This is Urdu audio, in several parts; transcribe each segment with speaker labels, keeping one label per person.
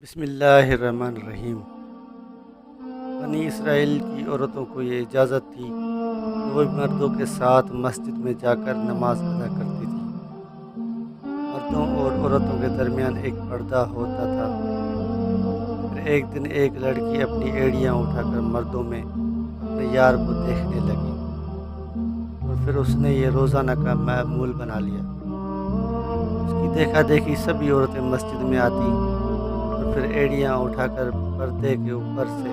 Speaker 1: بسم اللہ الرحمن الرحیم۔ بنی اسرائیل کی عورتوں کو یہ اجازت تھی کہ وہ مردوں کے ساتھ مسجد میں جا کر نماز ادا کرتی تھی۔ مردوں اور عورتوں کے درمیان ایک پردہ ہوتا تھا۔ پھر ایک دن ایک لڑکی اپنی ایڑیاں اٹھا کر مردوں میں اپنے یار کو دیکھنے لگی اور پھر اس نے یہ روزانہ کا معمول بنا لیا۔ اس کی دیکھا دیکھی سبھی عورتیں مسجد میں آتی اور پھر ایڑیاں اٹھا کر پردے کے اوپر سے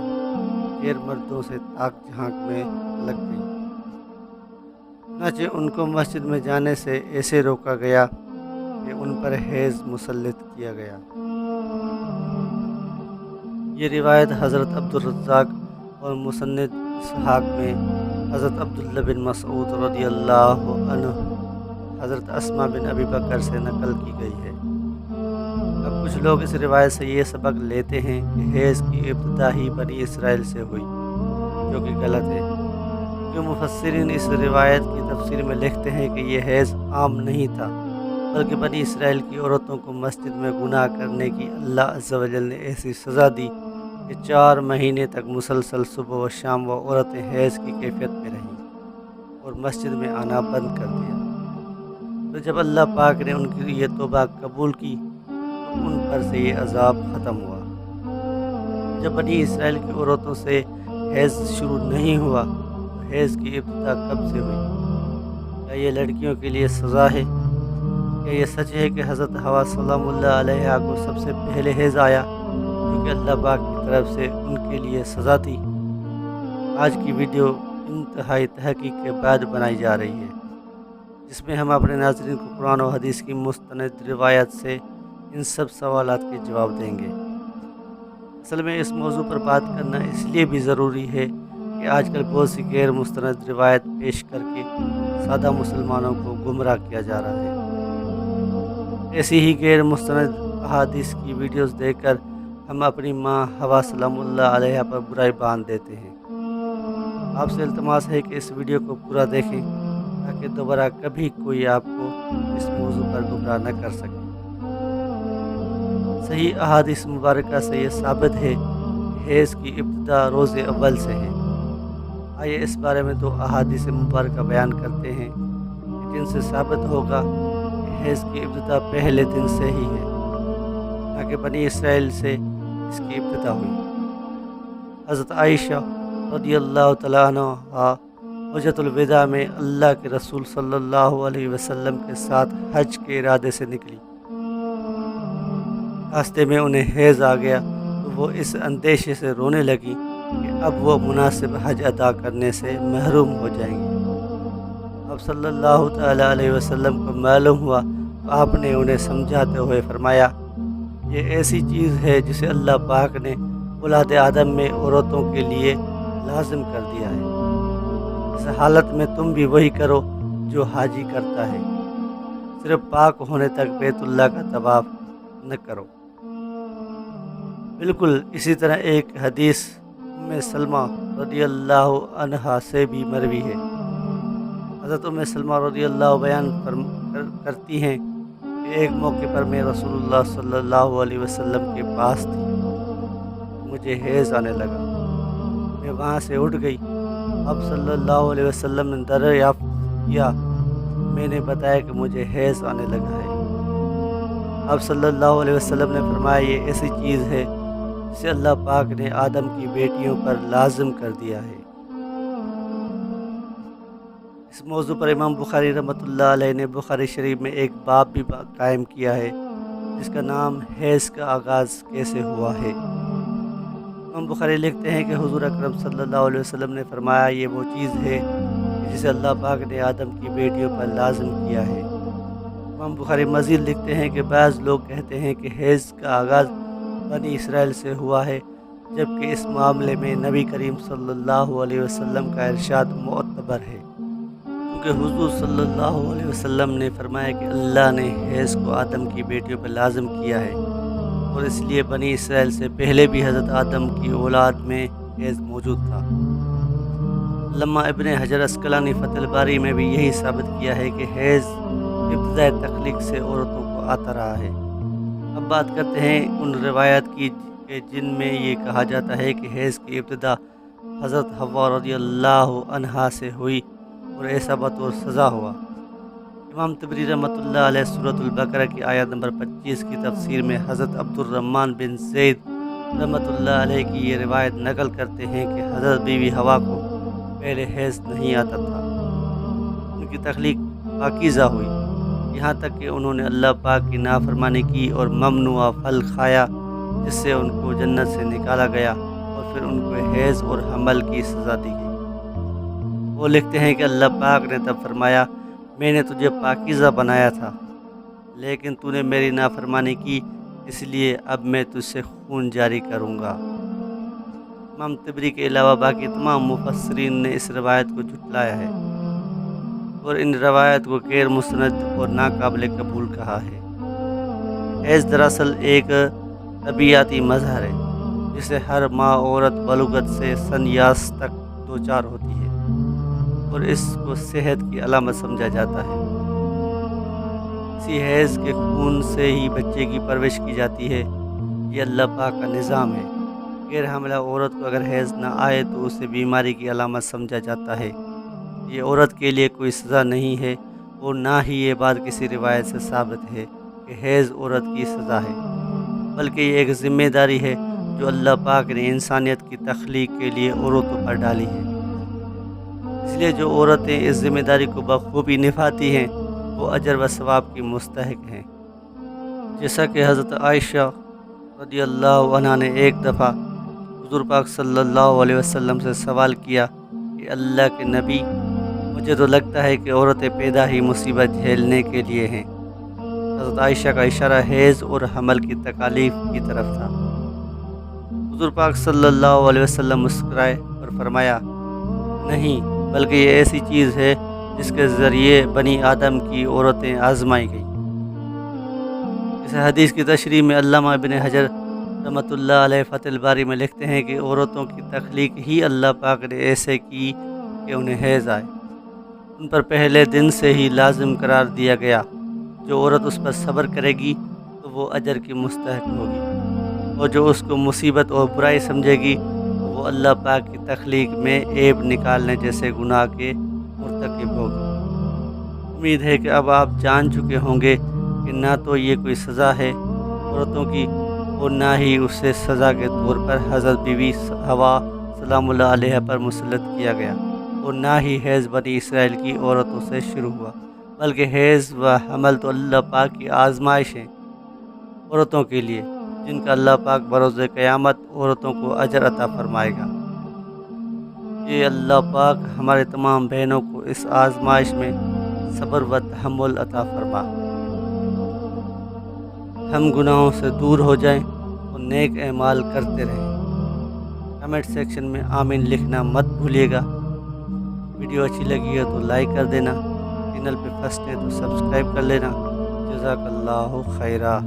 Speaker 1: غیر مردوں سے تاک جھانک میں لگ گئی۔ چنانچہ ان کو مسجد میں جانے سے ایسے روکا گیا کہ ان پر حیض مسلط کیا گیا۔ یہ روایت حضرت عبدالرزاق اور مصنف اسحاق میں حضرت عبداللہ بن مسعود رضی اللہ عنہ حضرت اسماء بن ابی بکر سے نقل کی گئی ہے۔ اب کچھ لوگ اس روایت سے یہ سبق لیتے ہیں کہ حیض کی ابتدا ہی بنی اسرائیل سے ہوئی، جو کہ غلط ہے، کیونکہ مفسرین اس روایت کی تفسیر میں لکھتے ہیں کہ یہ حیض عام نہیں تھا، بلکہ بنی اسرائیل کی عورتوں کو مسجد میں گناہ کرنے کی اللہ عز و جل نے ایسی سزا دی کہ 4 مہینے تک مسلسل صبح و شام وہ عورتیں حیض کی کیفیت میں رہیں اور مسجد میں آنا بند کر دیا۔ تو جب اللہ پاک نے ان کی یہ توبہ قبول کی تو ان پر سے یہ عذاب ختم ہوا۔ جب بنی اسرائیل کی عورتوں سے حیض شروع نہیں ہوا تو حیض کی ابتدا کب سے ہوئی؟ کیا یہ لڑکیوں کے لیے سزا ہے؟ کیا یہ سچ ہے کہ حضرت حوا سلام اللہ علیہ کو سب سے پہلے حیض آیا، کیونکہ اللہ پاک کی طرف سے ان کے لیے سزا تھی؟ آج کی ویڈیو انتہائی تحقیق کے بعد بنائی جا رہی ہے، جس میں ہم اپنے ناظرین کو قرآن و حدیث کی مستند روایت سے ان سب سوالات کے جواب دیں گے۔ اصل میں اس موضوع پر بات کرنا اس لیے بھی ضروری ہے کہ آج کل بہت سی غیر مستند روایت پیش کر کے سادہ مسلمانوں کو گمراہ کیا جا رہا ہے۔ ایسی ہی غیر مستند احادیث کی ویڈیوز دیکھ کر ہم اپنی ماں حوا سلام اللہ علیہ پر برائی باندھ دیتے ہیں۔ آپ سے التماس ہے کہ اس ویڈیو کو پورا دیکھیں تاکہ دوبارہ کبھی کوئی آپ کو اس موضوع پر گمراہ نہ کر سکے۔ صحیح احادیث مبارکہ سے یہ ثابت ہے کہ حیض کی ابتدا روز اول سے ہے۔ آئیے اس بارے میں 2 احادیث مبارکہ بیان کرتے ہیں کہ جن سے ثابت ہوگا کہ حیض کی ابتدا پہلے دن سے ہی ہے، تاکہ بنی اسرائیل سے اس کی ابتدا ہوئی۔ حضرت عائشہ رضی اللہ تعالیٰ عنہ حجۃ الوداع میں اللہ کے رسول صلی اللہ علیہ وسلم کے ساتھ حج کے ارادے سے نکلی۔ راستے میں انہیں حیض آ گیا تو وہ اس اندیشے سے رونے لگی کہ اب وہ مناسب حج ادا کرنے سے محروم ہو جائیں گے۔ اب صلی اللہ تعالیٰ علیہ وسلم کو معلوم ہوا تو آپ نے انہیں سمجھاتے ہوئے فرمایا، یہ ایسی چیز ہے جسے اللہ پاک نے اولاد آدم میں عورتوں کے لیے لازم کر دیا ہے۔ اس حالت میں تم بھی وہی کرو جو حاجی کرتا ہے، صرف پاک ہونے تک بیت اللہ کا طواف نہ کرو۔ بالکل اسی طرح ایک حدیث ام سلمہ رضی اللہ عنہا سے بھی مروی ہے۔ حضرت ام سلمہ رضی اللہ بیان کرتی ہیں کہ ایک موقع پر میں رسول اللہ صلی اللہ علیہ وسلم کے پاس تھی، مجھے حیض آنے لگا۔ میں وہاں سے اٹھ گئی۔ اب صلی اللہ علیہ وسلم نے دریافت کیا، میں نے بتایا کہ مجھے حیض آنے لگا ہے۔ اب صلی اللہ علیہ وسلم نے فرمایا، یہ ایسی چیز ہے جسے اللہ پاک نے آدم کی بیٹیوں پر لازم کر دیا ہے۔ اس موضوع پر امام بخاری رحمۃ اللہ علیہ نے بخاری شریف میں ایک باب بھی قائم کیا ہے جس کا نام حیض کا آغاز کیسے ہوا ہے۔ امام بخاری لکھتے ہیں کہ حضور اکرم صلی اللہ علیہ وسلم نے فرمایا، یہ وہ چیز ہے جسے اللہ پاک نے آدم کی بیٹیوں پر لازم کیا ہے۔ امام بخاری مزید لکھتے ہیں کہ بعض لوگ کہتے ہیں کہ حیض کا آغاز بنی اسرائیل سے ہوا ہے، جبکہ اس معاملے میں نبی کریم صلی اللہ علیہ وسلم کا ارشاد معتبر ہے، کیونکہ حضور صلی اللہ علیہ وسلم نے فرمایا کہ اللہ نے حیض کو آدم کی بیٹیوں پر لازم کیا ہے، اور اس لیے بنی اسرائیل سے پہلے بھی حضرت آدم کی اولاد میں حیض موجود تھا۔ علامہ ابن حجر عسقلانی فتح الباری میں بھی یہی ثابت کیا ہے کہ حیض ابتدائی تخلیق سے عورتوں کو آتا رہا ہے۔ اب بات کرتے ہیں ان روایات کی کہ جن میں یہ کہا جاتا ہے کہ حیض کی ابتدا حضرت حوا رضی اللہ عنہا سے ہوئی اور ایسا بطور سزا ہوا۔ امام طبری رحمۃ اللہ علیہ سورۃ البقرہ کی آیت نمبر 25 کی تفسیر میں حضرت عبد الرحمن بن زید رحمۃ اللہ علیہ کی یہ روایت نقل کرتے ہیں کہ حضرت بیوی حوا کو پہلے حیض نہیں آتا تھا، ان کی تخلیق پاکیزہ ہوئی، یہاں تک کہ انہوں نے اللہ پاک کی نافرمانی کی اور ممنوع پھل کھایا جس سے ان کو جنت سے نکالا گیا، اور پھر ان کو حیض اور حمل کی سزا دی گئی۔ وہ لکھتے ہیں کہ اللہ پاک نے تب فرمایا، میں نے تجھے پاکیزہ بنایا تھا لیکن تو نے میری نافرمانی کی، اس لیے اب میں تجھ سے خون جاری کروں گا۔ امام طبری کے علاوہ باقی تمام مفسرین نے اس روایت کو جھٹلایا ہے اور ان روایت کو غیر مستند اور ناقابل قبول کہا ہے۔ حیض دراصل ایک طبیعتی مظہر ہے جسے ہر ماہ عورت بلوغت سے سنیاس تک دوچار ہوتی ہے اور اس کو صحت کی علامت سمجھا جاتا ہے۔ اسی حیض کے خون سے ہی بچے کی پرورش کی جاتی ہے، یہ اللہ پاک کا نظام ہے۔ غیر حاملہ عورت کو اگر حیض نہ آئے تو اسے بیماری کی علامت سمجھا جاتا ہے، یہ عورت کے لیے کوئی سزا نہیں ہے، اور نہ ہی یہ بات کسی روایت سے ثابت ہے کہ حیض عورت کی سزا ہے، بلکہ یہ ایک ذمہ داری ہے جو اللہ پاک نے انسانیت کی تخلیق کے لیے عورتوں پر ڈالی ہے۔ اس لیے جو عورتیں اس ذمہ داری کو بخوبی نبھاتی ہیں وہ اجر و ثواب کی مستحق ہیں۔ جیسا کہ حضرت عائشہ رضی اللہ عنہ نے ایک دفعہ حضور پاک صلی اللہ علیہ وسلم سے سوال کیا کہ اللہ کے نبی، مجھے تو لگتا ہے کہ عورتیں پیدا ہی مصیبت جھیلنے کے لیے ہیں۔ حضرت عائشہ کا اشارہ حیض اور حمل کی تکالیف کی طرف تھا۔ حضور پاک صلی اللہ علیہ وسلم مسکرائے اور فرمایا، نہیں، بلکہ یہ ایسی چیز ہے جس کے ذریعے بنی آدم کی عورتیں آزمائی گئیں۔ اس حدیث کی تشریح میں علامہ ابن حجر رحمۃ اللہ علیہ فتح الباری میں لکھتے ہیں کہ عورتوں کی تخلیق ہی اللہ پاک نے ایسے کی کہ انہیں حیض آئے، ان پر پہلے دن سے ہی لازم قرار دیا گیا۔ جو عورت اس پر صبر کرے گی تو وہ اجر کی مستحق ہوگی، اور جو اس کو مصیبت اور برائی سمجھے گی تو وہ اللہ پاک کی تخلیق میں عیب نکالنے جیسے گناہ کے مرتکب ہوگی۔ امید ہے کہ اب آپ جان چکے ہوں گے کہ نہ تو یہ کوئی سزا ہے عورتوں کی اور نہ ہی اسے سزا کے طور پر حضرت بیوی حوا سلام اللہ علیہ پر مسلط کیا گیا، اور نہ ہی حیض بنی اسرائیل کی عورتوں سے شروع ہوا، بلکہ حیض و حمل تو اللہ پاک کی آزمائش ہیں عورتوں کے لیے، جن کا اللہ پاک بروز قیامت عورتوں کو اجر عطا فرمائے گا۔ یہ اللہ پاک ہمارے تمام بہنوں کو اس آزمائش میں صبر و تحمل عطا فرما، ہم گناہوں سے دور ہو جائیں اور نیک اعمال کرتے رہیں۔ کمنٹ سیکشن میں آمین لکھنا مت بھولیے گا۔ ویڈیو اچھی لگی ہے تو لائک کر دینا، چینل پہ فرسٹ ہے تو سبسکرائب کر لینا۔ جزاک اللہ خیرہ۔